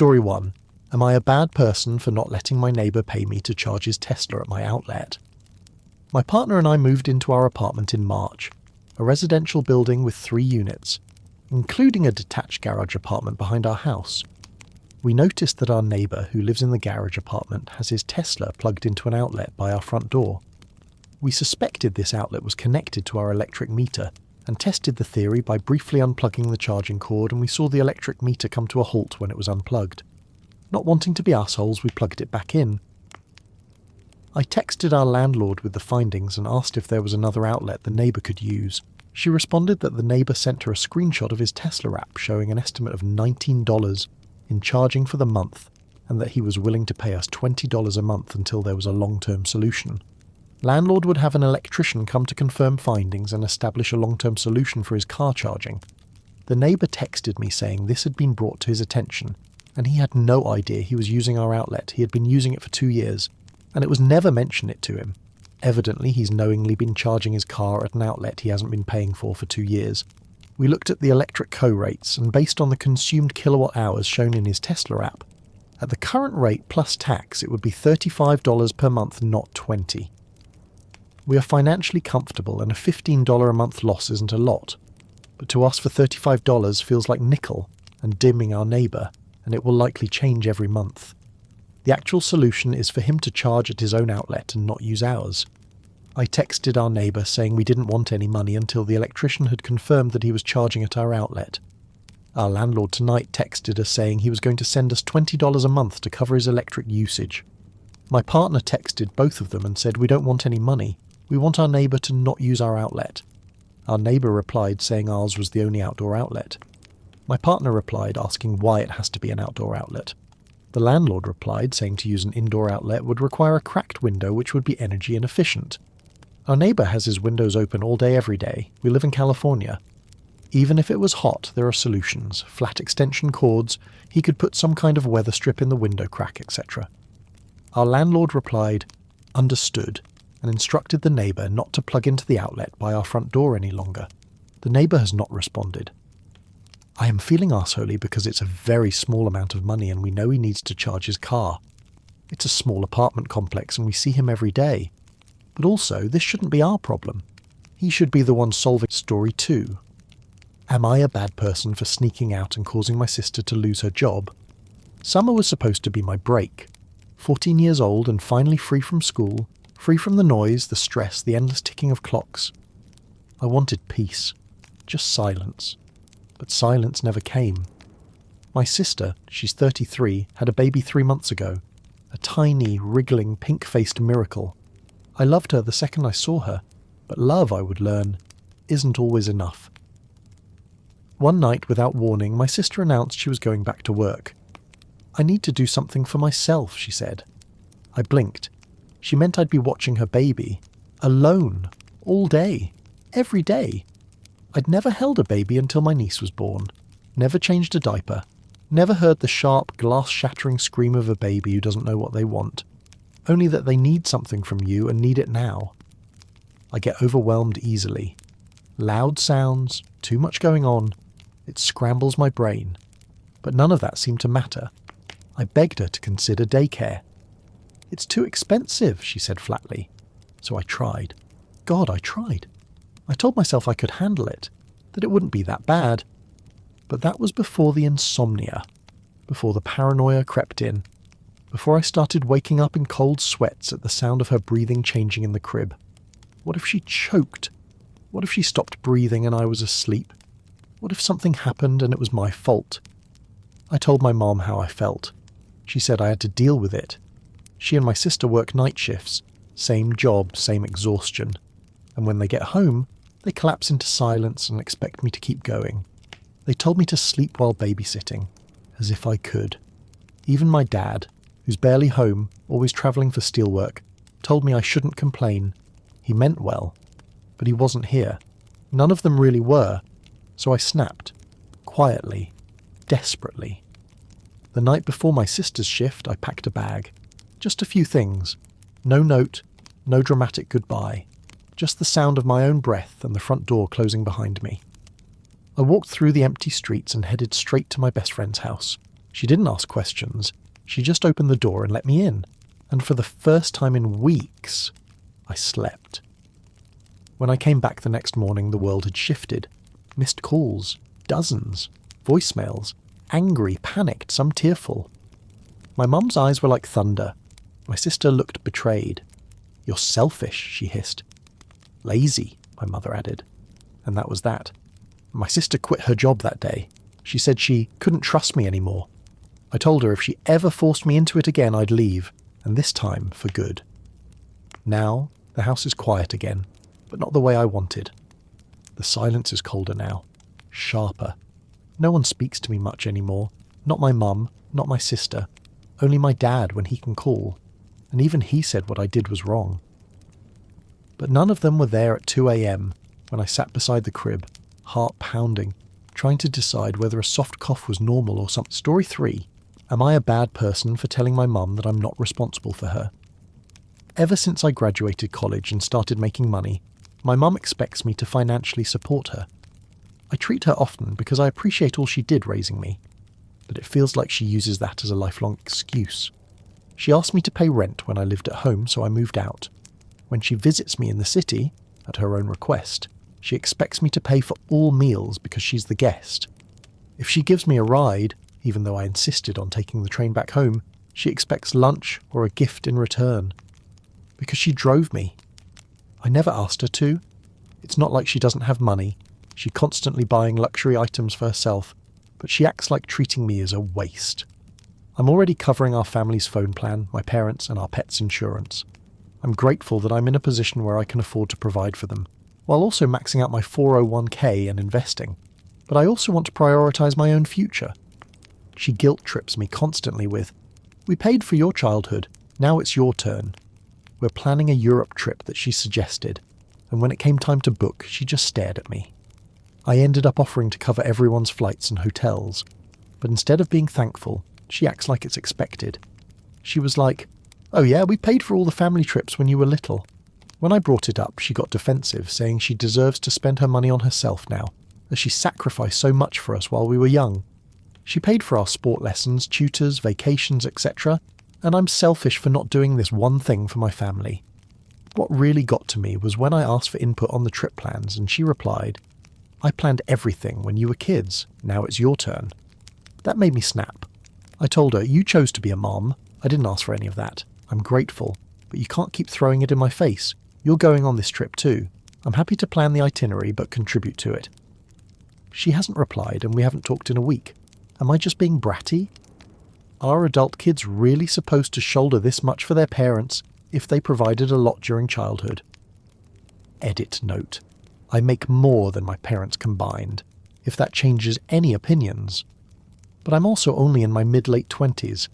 Story 1. Am I a bad person for not letting my neighbour pay me to charge his Tesla at my outlet? My partner and I moved into our apartment in March, a residential building with 3 units, including a detached garage apartment behind our house. We noticed that our neighbour, who lives in the garage apartment, has his Tesla plugged into an outlet by our front door. We suspected this outlet was connected to our electric meter and tested the theory by briefly unplugging the charging cord, and we saw the electric meter come to a halt when it was unplugged. Not wanting to be assholes, we plugged it back in. I texted our landlord with the findings and asked if there was another outlet the neighbour could use. She responded that the neighbour sent her a screenshot of his Tesla app showing an estimate of $19 in charging for the month, and that he was willing to pay us $20 a month until there was a long-term solution. Landlord would have an electrician come to confirm findings and establish a long-term solution for his car charging. The neighbour texted me saying this had been brought to his attention, and he had no idea he was using our outlet. He had been using it for 2 years, and it was never mentioned it to him. Evidently, he's knowingly been charging his car at an outlet he hasn't been paying for 2 years. We looked at the electric co-rates, and based on the consumed kilowatt hours shown in his Tesla app, at the current rate plus tax it would be $35 per month, not $20. We are financially comfortable, and a $15 a month loss isn't a lot. But to us for $35 feels like nickel and dimming our neighbour, and it will likely change every month. The actual solution is for him to charge at his own outlet and not use ours. I texted our neighbour saying we didn't want any money until the electrician had confirmed that he was charging at our outlet. Our landlord tonight texted us saying he was going to send us $20 a month to cover his electric usage. My partner texted both of them and said we don't want any money. We want our neighbour to not use our outlet. Our neighbour replied saying ours was the only outdoor outlet. My partner replied asking why it has to be an outdoor outlet. The landlord replied saying to use an indoor outlet would require a cracked window which would be energy inefficient. Our neighbour has his windows open all day every day. We live in California. Even if it was hot, there are solutions. Flat extension cords, he could put some kind of weather strip in the window crack, etc. Our landlord replied, understood, and instructed the neighbour not to plug into the outlet by our front door any longer. The neighbour has not responded. I am feeling arseholy because it's a very small amount of money and we know he needs to charge his car. It's a small apartment complex and we see him every day. But also, this shouldn't be our problem. He should be the one solving Story 2. Am I a bad person for sneaking out and causing my sister to lose her job? Summer was supposed to be my break. 14 years old and finally free from school, free from the noise, the stress, the endless ticking of clocks. I wanted peace. Just silence. But silence never came. My sister, she's 33, had a baby 3 months ago. A tiny, wriggling, pink-faced miracle. I loved her the second I saw her, but love, I would learn, isn't always enough. One night, without warning, my sister announced she was going back to work. I need to do something for myself, she said. I blinked. She meant I'd be watching her baby. Alone. All day. Every day. I'd never held a baby until my niece was born. Never changed a diaper. Never heard the sharp, glass-shattering scream of a baby who doesn't know what they want. Only that they need something from you and need it now. I get overwhelmed easily. Loud sounds, too much going on. It scrambles my brain. But none of that seemed to matter. I begged her to consider daycare. It's too expensive, she said flatly. So I tried. God, I tried. I told myself I could handle it, that it wouldn't be that bad. But that was before the insomnia, before the paranoia crept in, before I started waking up in cold sweats at the sound of her breathing changing in the crib. What if she choked? What if she stopped breathing and I was asleep? What if something happened and it was my fault? I told my mom how I felt. She said I had to deal with it. She and my sister work night shifts, same job, same exhaustion. And when they get home, they collapse into silence and expect me to keep going. They told me to sleep while babysitting, as if I could. Even my dad, who's barely home, always travelling for steelwork, told me I shouldn't complain. He meant well, but he wasn't here. None of them really were, so I snapped, quietly, desperately. The night before my sister's shift, I packed a bag. Just a few things. No note, no dramatic goodbye. Just the sound of my own breath and the front door closing behind me. I walked through the empty streets and headed straight to my best friend's house. She didn't ask questions. She just opened the door and let me in. And for the first time in weeks, I slept. When I came back the next morning, the world had shifted. Missed calls, dozens, voicemails, angry, panicked, some tearful. My mum's eyes were like thunder. My sister looked betrayed. "You're selfish," she hissed. "Lazy," my mother added. And that was that. My sister quit her job that day. She said she couldn't trust me anymore. I told her if she ever forced me into it again, I'd leave, and this time for good. Now, the house is quiet again, but not the way I wanted. The silence is colder now, sharper. No one speaks to me much anymore. Not my mum, not my sister. Only my dad when he can call. And even he said what I did was wrong. But none of them were there at 2 a.m. when I sat beside the crib, heart pounding, trying to decide whether a soft cough was normal or something. Story 3. Am I a bad person for telling my mum that I'm not responsible for her? Ever since I graduated college and started making money, my mum expects me to financially support her. I treat her often because I appreciate all she did raising me, but it feels like she uses that as a lifelong excuse. She asked me to pay rent when I lived at home, so I moved out. When she visits me in the city, at her own request, she expects me to pay for all meals because she's the guest. If she gives me a ride, even though I insisted on taking the train back home, she expects lunch or a gift in return. Because she drove me. I never asked her to. It's not like she doesn't have money. She's constantly buying luxury items for herself, but she acts like treating me is a waste. I'm already covering our family's phone plan, my parents' and our pets' insurance. I'm grateful that I'm in a position where I can afford to provide for them, while also maxing out my 401k and investing. But I also want to prioritise my own future. She guilt trips me constantly with, "We paid for your childhood, now it's your turn." We're planning a Europe trip that she suggested, and when it came time to book, she just stared at me. I ended up offering to cover everyone's flights and hotels, but instead of being thankful, she acts like it's expected. She was like, "Oh yeah, we paid for all the family trips when you were little." When I brought it up, she got defensive, saying she deserves to spend her money on herself now, as she sacrificed so much for us while we were young. She paid for our sport lessons, tutors, vacations, etc., and I'm selfish for not doing this one thing for my family. What really got to me was when I asked for input on the trip plans and she replied, "I planned everything when you were kids, now it's your turn." That made me snap. I told her, "You chose to be a mom. I didn't ask for any of that. I'm grateful, but you can't keep throwing it in my face. You're going on this trip too. I'm happy to plan the itinerary but contribute to it." She hasn't replied and we haven't talked in a week. Am I just being bratty? Are adult kids really supposed to shoulder this much for their parents if they provided a lot during childhood? Edit note. I make more than my parents combined, if that changes any opinions. But I'm also only in my mid-late 20s,